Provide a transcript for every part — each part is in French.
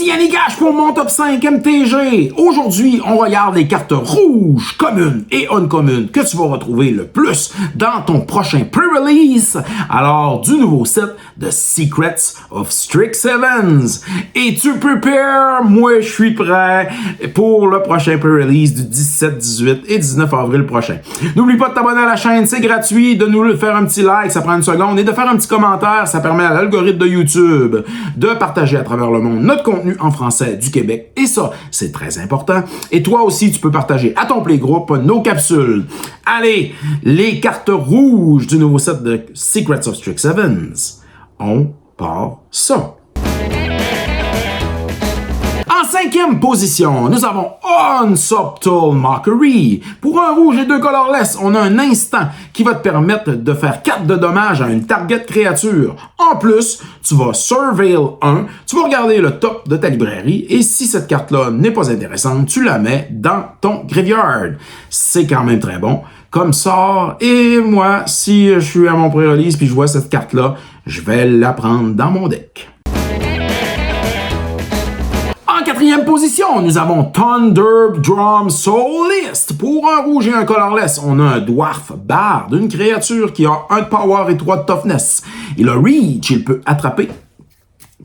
Ici Yannick H pour mon top 5 MTG. Aujourd'hui, on regarde les cartes rouges, communes et uncommunes que tu vas retrouver le plus dans ton prochain pre-release. Alors, du nouveau set de Secrets of Strixhaven. Es-tu prepare? Moi, je suis prêt pour le prochain pre-release du 17, 18 et 19 avril prochain. N'oublie pas de t'abonner à la chaîne, c'est gratuit, de nous faire un petit like, ça prend une seconde, et de faire un petit commentaire, ça permet à l'algorithme de YouTube de partager à travers le monde notre contenu en français du Québec. Et ça, c'est très important. Et toi aussi, tu peux partager à ton playgroup nos capsules. Allez, les cartes rouges du nouveau set de Secrets of Strixhaven. On part ça. En cinquième position, nous avons Unsubtle Mockery. Pour un rouge et deux colorless, on a un instant qui va te permettre de faire 4 de dommages à une target créature. En plus, tu vas Surveil 1, tu vas regarder le top de ta librairie et si cette carte-là n'est pas intéressante, tu la mets dans ton graveyard. C'est quand même très bon comme sort et moi, si je suis à mon pré-release puis je vois cette carte-là, je vais la prendre dans mon deck. En quatrième position, nous avons Thunderdrum Soulist. Pour un rouge et un colorless, on a un Dwarf Bard, une créature qui a 1 de power et 3 de toughness. Il a reach, il peut attraper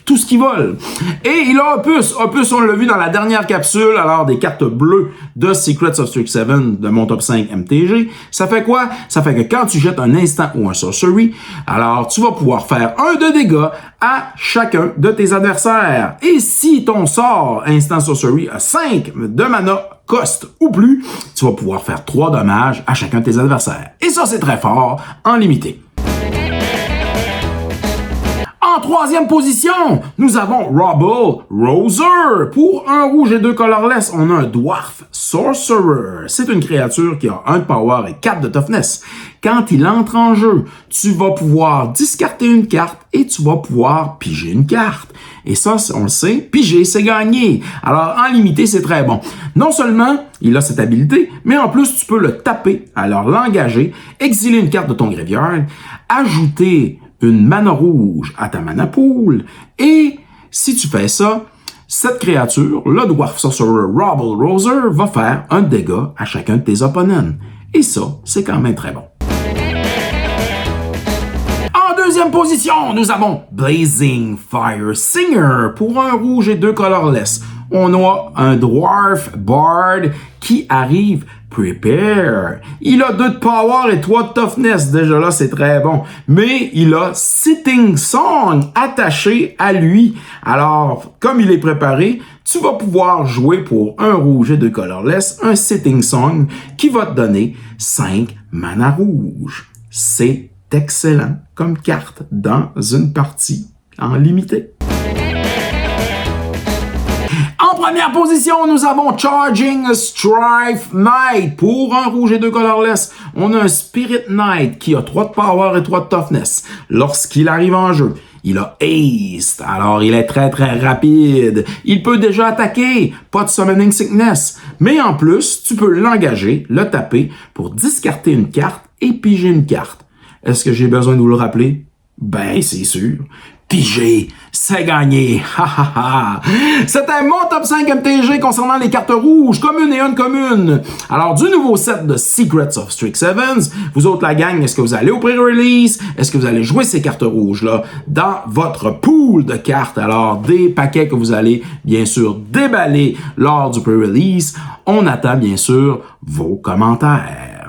tout ce qui vole. Et il a Opus. Opus, on l'a vu dans la dernière capsule, alors des cartes bleues de Secrets of Strixhaven de mon top 5 MTG. Ça fait quoi? Ça fait que quand tu jettes un instant ou un sorcery, alors tu vas pouvoir faire 1 de dégâts à chacun de tes adversaires. Et si ton sort instant sorcery a 5 de mana cost ou plus, tu vas pouvoir faire 3 dommages à chacun de tes adversaires. Et ça, c'est très fort en limité. En troisième position, nous avons Rubble Roser. Pour un rouge et 2 colorless, on a un Dwarf Sorcerer. C'est une créature qui a 1 de power et 4 de toughness. Quand il entre en jeu, tu vas pouvoir discarter une carte et tu vas pouvoir piger une carte. Et ça, on le sait, piger, c'est gagner. Alors, en limité, c'est très bon. Non seulement il a cette habilité, mais en plus, tu peux le taper, alors l'engager, exiler une carte de ton graveyard, ajouter une mana rouge à ta mana pool, et si tu fais ça, cette créature, le Dwarf Sorcerer Rubble Roser, va faire 1 dégât à chacun de tes opponents. Et ça, c'est quand même très bon. En deuxième position, nous avons Blazing Fire Singer. Pour un rouge et 2 colorless, on a un Dwarf Bard qui arrive Prepare. Il a 2 de power et 3 de toughness. Déjà là, c'est très bon. Mais il a Sitting Song attaché à lui. Alors, comme il est préparé, tu vas pouvoir jouer pour un rouge et 2 colorless, un Sitting Song qui va te donner 5 mana rouge. C'est excellent comme carte dans une partie en limité. En première position, nous avons Charging Strife Knight. Pour un rouge et 2 colorless, on a un Spirit Knight qui a 3 de power et 3 de toughness. Lorsqu'il arrive en jeu, il a Haste, alors il est très rapide. Il peut déjà attaquer, pas de Summoning Sickness. Mais en plus, tu peux l'engager, le taper pour discarter une carte et piger une carte. Est-ce que j'ai besoin de vous le rappeler? Ben, c'est sûr. Piger, c'est gagné. C'était mon top 5 MTG concernant les cartes rouges, communes et uncommunes. Alors, du nouveau set de Secrets of Strixhaven, vous autres, la gang, est-ce que vous allez au pré-release? Est-ce que vous allez jouer ces cartes rouges-là dans votre pool de cartes? Alors, des paquets que vous allez, bien sûr, déballer lors du pré-release. On attend, bien sûr, vos commentaires.